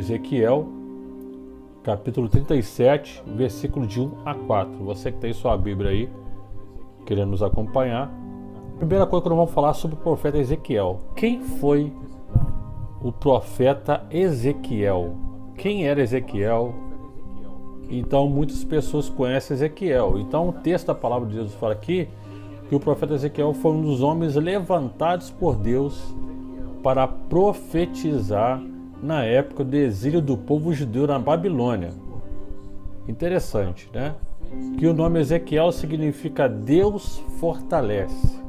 Ezequiel, capítulo 37, versículo de 1 a 4. Você que tem sua Bíblia aí, querendo nos acompanhar. Primeira coisa que nós vamos falar sobre o profeta Ezequiel. Quem foi o profeta Ezequiel? Quem era Ezequiel? Então muitas pessoas conhecem Ezequiel. Então o texto da palavra de Deus fala aqui que o profeta Ezequiel foi um dos homens levantados por Deus para profetizar na época do exílio do povo judeu na Babilônia. Interessante, né? Que o nome Ezequiel significa Deus fortalece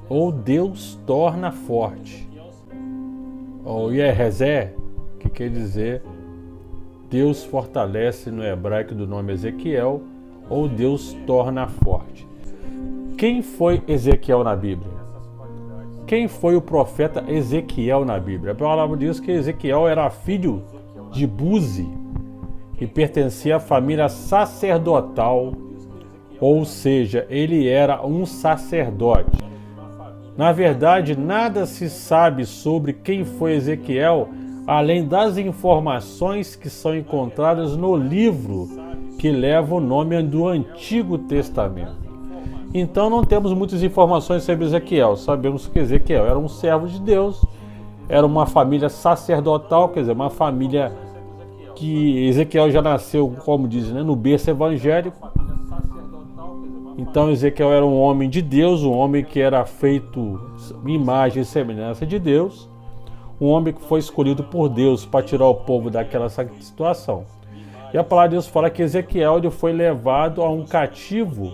ou Deus torna forte, ou Yehezé, que quer dizer Deus fortalece no hebraico do nome Ezequiel, ou Deus torna forte. Quem foi Ezequiel na Bíblia? Quem foi o profeta Ezequiel na Bíblia? A palavra diz que Ezequiel era filho de Buzi e pertencia à família sacerdotal, ou seja, ele era um sacerdote. Na verdade, nada se sabe sobre quem foi Ezequiel, além das informações que são encontradas no livro que leva o nome do Antigo Testamento. Então não temos muitas informações sobre Ezequiel. Sabemos que Ezequiel era um servo de Deus, era uma família sacerdotal, quer dizer, uma família que Ezequiel já nasceu, como dizem, né, no berço evangélico. Então Ezequiel era um homem de Deus, um homem que era feito imagem e semelhança de Deus, um homem que foi escolhido por Deus para tirar o povo daquela situação. E a palavra de Deus fala que Ezequiel ele foi levado a um cativo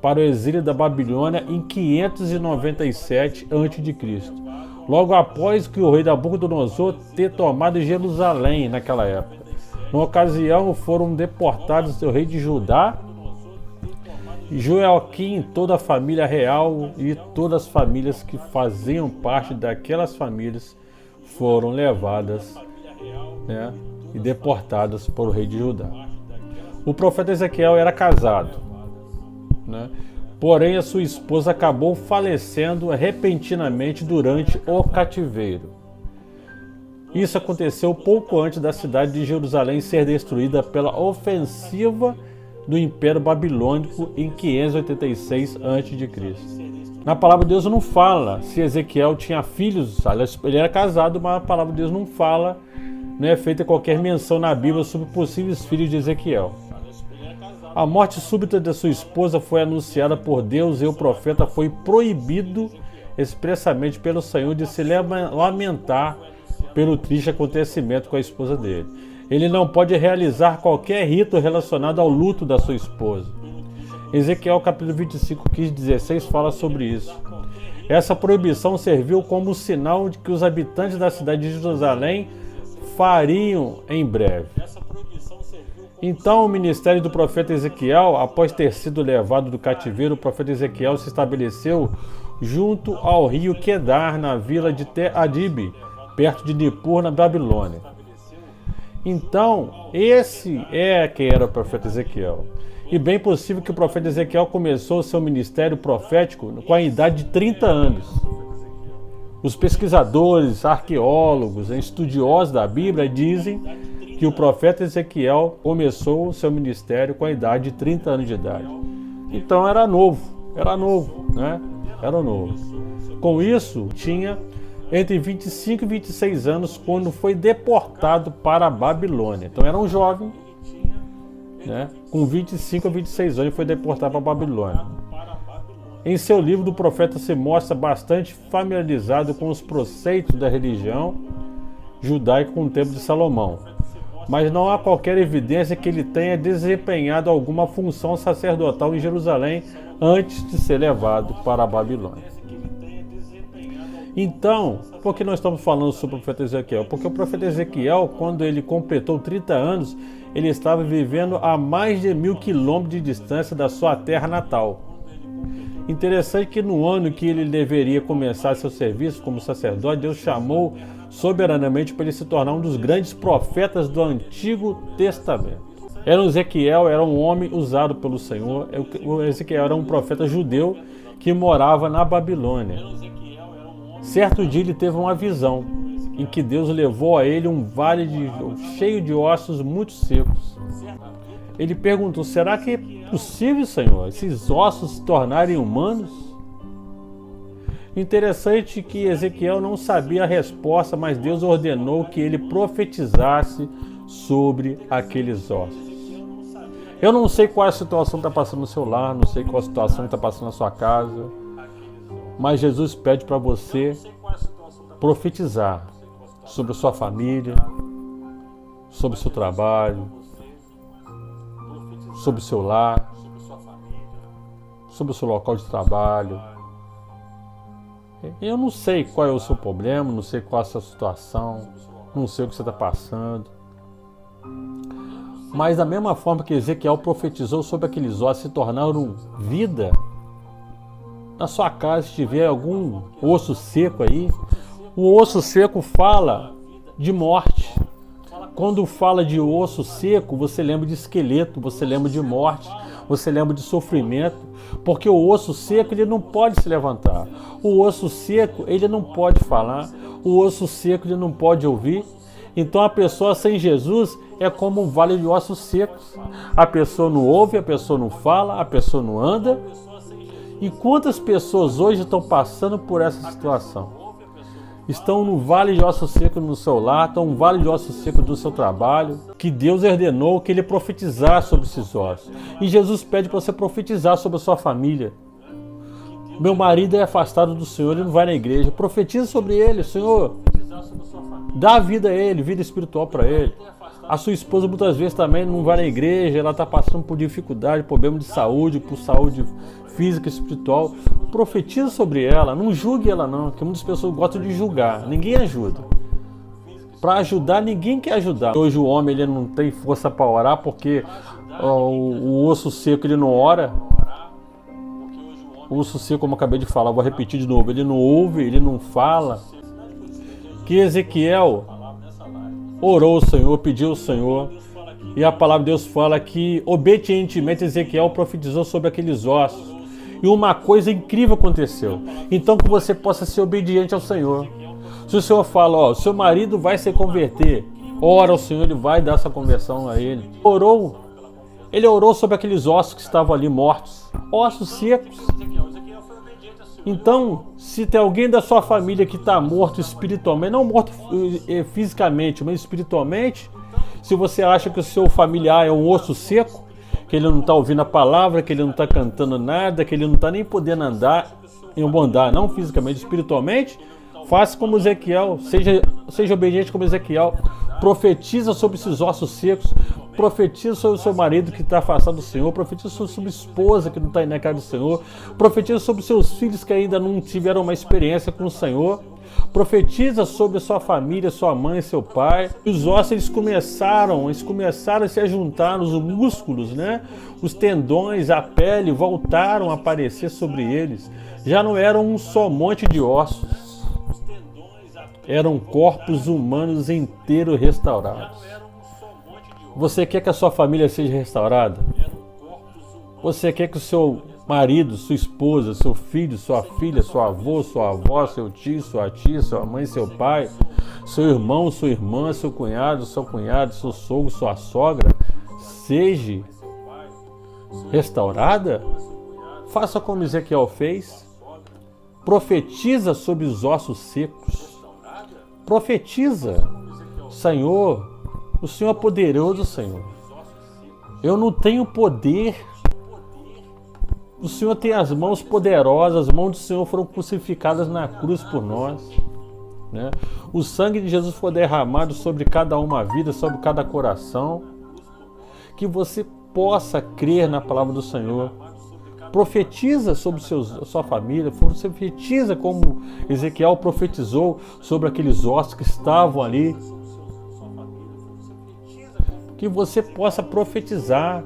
para o exílio da Babilônia em 597 a.C., logo após que o rei Nabucodonosor ter tomado Jerusalém naquela época. Na ocasião foram deportados o rei de Judá, Joaquim, toda a família real e todas as famílias que faziam parte daquelas famílias foram levadas, né, e deportadas por o rei de Judá. O profeta Ezequiel era casado, né? Porém a sua esposa acabou falecendo repentinamente durante o cativeiro. Isso aconteceu pouco antes da cidade de Jerusalém ser destruída pela ofensiva do Império Babilônico em 586 a.C. Na palavra de Deus não fala se Ezequiel tinha filhos. Ele era casado, mas a palavra de Deus não fala, não é feita qualquer menção na Bíblia sobre possíveis filhos de Ezequiel. A morte súbita de sua esposa foi anunciada por Deus e o profeta foi proibido expressamente pelo Senhor de se lamentar pelo triste acontecimento com a esposa dele. Ele não pode realizar qualquer rito relacionado ao luto da sua esposa. Ezequiel capítulo 25, 15 e 16 fala sobre isso. Essa proibição serviu como sinal de que os habitantes da cidade de Jerusalém fariam em breve. Então o ministério do profeta Ezequiel, após ter sido levado do cativeiro, o profeta Ezequiel se estabeleceu junto ao rio Quedar, na vila de Te-Adib, perto de Nippur, na Babilônia. Então, esse é quem era o profeta Ezequiel. E bem possível que o profeta Ezequiel começou o seu ministério profético com a idade de 30 anos. Os pesquisadores, arqueólogos, estudiosos da Bíblia dizem que o profeta Ezequiel começou o seu ministério com a idade de 30 anos de idade. Então era novo, né? Era novo. Com isso, tinha entre 25 e 26 anos quando foi deportado para a Babilônia. Então era um jovem, né? Com 25 a 26 anos foi deportado para a Babilônia. Em seu livro, o profeta se mostra bastante familiarizado com os preceitos da religião judaica com o tempo de Salomão, mas não há qualquer evidência que ele tenha desempenhado alguma função sacerdotal em Jerusalém antes de ser levado para a Babilônia. Então, por que nós estamos falando sobre o profeta Ezequiel? Porque o profeta Ezequiel, quando ele completou 30 anos, ele estava vivendo a mais de 1.000 quilômetros de distância da sua terra natal. Interessante que no ano que ele deveria começar seu serviço como sacerdote, Deus chamou soberanamente para ele se tornar um dos grandes profetas do Antigo Testamento. Ezequiel era um homem usado pelo Senhor. Ezequiel era um profeta judeu que morava na Babilônia. Certo dia ele teve uma visão. em que Deus levou a ele um vale cheio de ossos muito secos. Ele perguntou: será que é possível, Senhor, esses ossos se tornarem humanos? Interessante que Ezequiel não sabia a resposta, mas Deus ordenou que ele profetizasse sobre aqueles ossos. Eu não sei qual a situação que está passando no seu lar, não sei qual a situação que está passando na sua casa, mas Jesus pede para você profetizar sobre a sua família, sobre o seu trabalho, sobre o seu lar, sobre o seu local de trabalho. Eu não sei qual é o seu problema, não sei qual é a sua situação, não sei o que você está passando. Mas da mesma forma que Ezequiel profetizou sobre aqueles ossos se tornaram vida, na sua casa, se tiver algum osso seco aí, o osso seco fala de morte. Quando fala de osso seco, você lembra de esqueleto, você lembra de morte, você lembra de sofrimento, porque o osso seco ele não pode se levantar, o osso seco ele não pode falar, o osso seco ele não pode ouvir. Então a pessoa sem Jesus é como um vale de ossos secos. A pessoa não ouve, a pessoa não fala, a pessoa não anda. E quantas pessoas hoje estão passando por essa situação? Estão no vale de ossos secos no seu lar, estão no vale de ossos secos do seu trabalho, que Deus ordenou que ele profetizasse sobre esses ossos. E Jesus pede para você profetizar sobre a sua família. Meu marido é afastado do Senhor, ele não vai na igreja. Profetiza sobre ele, Senhor. Dá vida a ele, vida espiritual para ele. A sua esposa muitas vezes também não vai na igreja, ela está passando por dificuldade, problema de saúde, por saúde física e espiritual. Profetiza sobre ela, não julgue ela não, porque muitas pessoas gostam de julgar, ninguém ajuda. Para ajudar, ninguém quer ajudar. Hoje o homem ele não tem força para orar porque o osso seco ele não ora. O osso seco, como eu acabei de falar, vou repetir de novo, ele não ouve, ele não fala. Que Ezequiel orou ao Senhor, pediu ao Senhor, e a palavra de Deus fala que obedientemente Ezequiel profetizou sobre aqueles ossos, e uma coisa incrível aconteceu. Então que você possa ser obediente ao Senhor. Se o Senhor fala, seu marido vai se converter, ora ao Senhor, ele vai dar essa conversão a ele. Ele orou sobre aqueles ossos que estavam ali mortos, ossos secos. Então, se tem alguém da sua família que está morto espiritualmente, não morto fisicamente, mas espiritualmente, se você acha que o seu familiar é um osso seco, que ele não está ouvindo a palavra, que ele não está cantando nada, que ele não está nem podendo andar, não fisicamente, espiritualmente, faça como Ezequiel, seja obediente como Ezequiel, profetiza sobre esses ossos secos, profetiza sobre o seu marido que está afastado do Senhor, profetiza sobre a sua esposa que não está na casa do Senhor, profetiza sobre os seus filhos que ainda não tiveram uma experiência com o Senhor, profetiza sobre a sua família, sua mãe, seu pai. Os ossos eles começaram a se ajuntar, os músculos, os tendões, a pele voltaram a aparecer sobre eles. Já não eram um só monte de ossos. Eram corpos humanos inteiros restaurados. Você quer que a sua família seja restaurada? Você quer que o seu marido, sua esposa, seu filho, sua filha, seu avô, sua avó, seu tio, sua tia, sua mãe, seu pai, seu irmão, sua irmã, seu cunhado, seu sogro, sua sogra, seja restaurada? Faça como Ezequiel fez. Profetiza sobre os ossos secos. Profetiza. Senhor, o Senhor é poderoso, Senhor. Eu não tenho poder. O Senhor tem as mãos poderosas, as mãos do Senhor foram crucificadas na cruz por nós. O sangue de Jesus foi derramado sobre cada uma vida, sobre cada coração. Que você possa crer na palavra do Senhor. Profetiza sobre a sua família, profetiza como Ezequiel profetizou sobre aqueles ossos que estavam ali. Que você possa profetizar.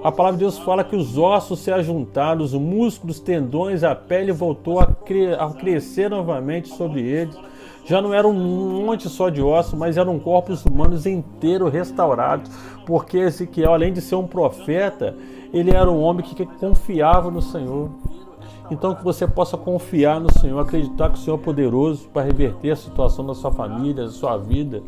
A palavra de Deus fala que os ossos se ajuntaram, os músculos, os tendões, a pele voltou a crescer novamente sobre eles. Já não era um monte só de ossos, mas eram corpos humanos inteiros restaurados. Porque Ezequiel, além de ser um profeta, ele era um homem que confiava no Senhor. Então que você possa confiar no Senhor, acreditar que o Senhor é poderoso para reverter a situação da sua família, da sua vida.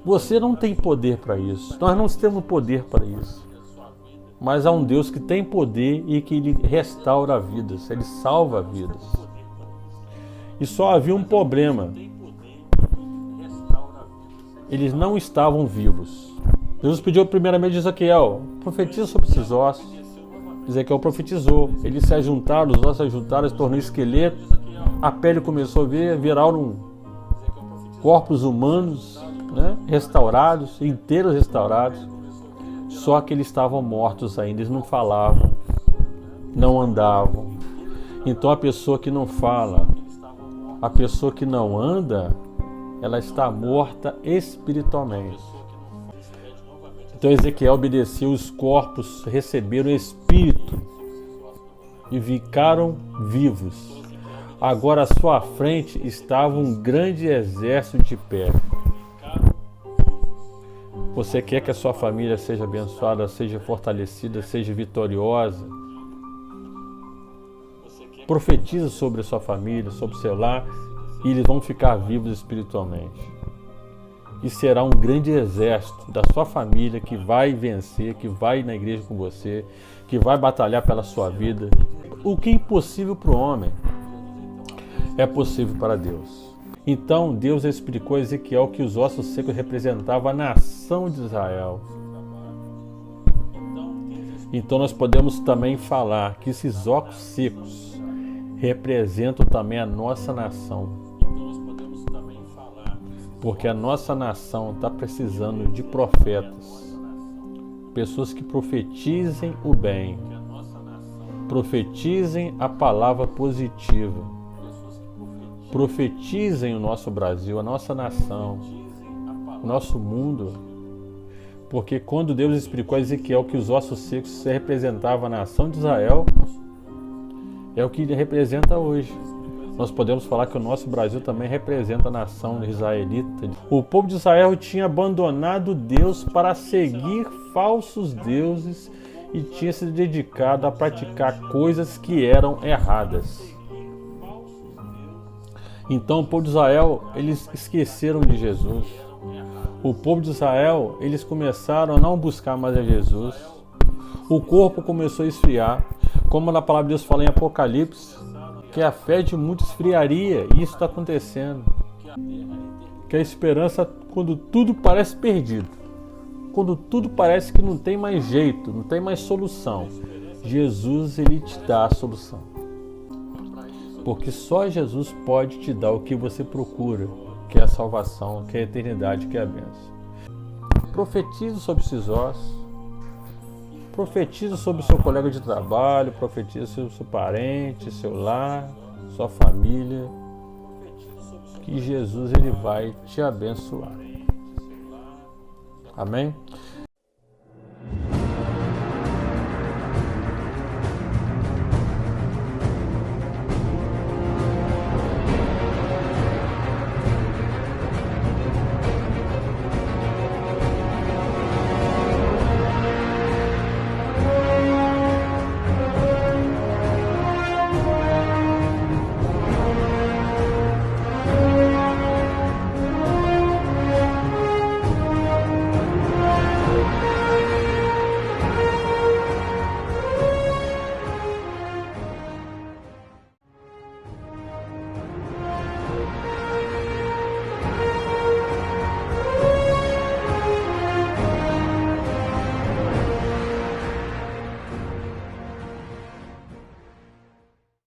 Você não tem poder para isso. Nós não temos poder para isso. Mas há um Deus que tem poder e que Ele restaura vidas, Ele salva vidas. E só havia um problema. Eles não estavam vivos. Jesus pediu primeiramente a Ezequiel: profetiza sobre esses ossos. Ezequiel profetizou. Eles se ajuntaram, os ossos se ajuntaram, se tornou esqueleto. A pele começou a viraram corpos humanos, né? Restaurados, inteiros restaurados. Só que eles estavam mortos ainda, eles não falavam, não andavam. Então a pessoa que não fala, a pessoa que não anda, ela está morta espiritualmente. Então Ezequiel obedeceu, os corpos receberam espírito e ficaram vivos. Agora à sua frente estava um grande exército de pé. Você quer que a sua família seja abençoada, seja fortalecida, seja vitoriosa? Profetiza sobre a sua família, sobre o seu lar, e eles vão ficar vivos espiritualmente. E será um grande exército da sua família que vai vencer, que vai na igreja com você, que vai batalhar pela sua vida. O que é impossível para o homem é possível para Deus. Então Deus explicou a Ezequiel que os ossos secos representavam a nação de Israel. Então nós podemos também falar que esses ossos secos representam também a nossa nação. Porque a nossa nação está precisando de profetas, pessoas que profetizem o bem, profetizem a palavra positiva, profetizem o nosso Brasil, a nossa nação, o nosso mundo. Porque quando Deus explicou a Ezequiel que os ossos secos representavam a nação de Israel, é o que ele representa hoje. Nós podemos falar que o nosso Brasil também representa a nação israelita. O povo de Israel tinha abandonado Deus para seguir falsos deuses e tinha se dedicado a praticar coisas que eram erradas. Então o povo de Israel, eles esqueceram de Jesus. O povo de Israel, eles começaram a não buscar mais a Jesus. O corpo começou a esfriar, como na palavra de Deus fala em Apocalipse, que a fé de muitos esfriaria, e isso está acontecendo. Que a esperança, quando tudo parece perdido, quando tudo parece que não tem mais jeito, não tem mais solução, Jesus, Ele te dá a solução. Porque só Jesus pode te dar o que você procura, que é a salvação, que é a eternidade, que é a bênção. Profetize sobre esses ossos. Profetiza sobre o seu colega de trabalho, profetiza sobre o seu parente, seu lar, sua família, que Jesus, Ele vai te abençoar. Amém?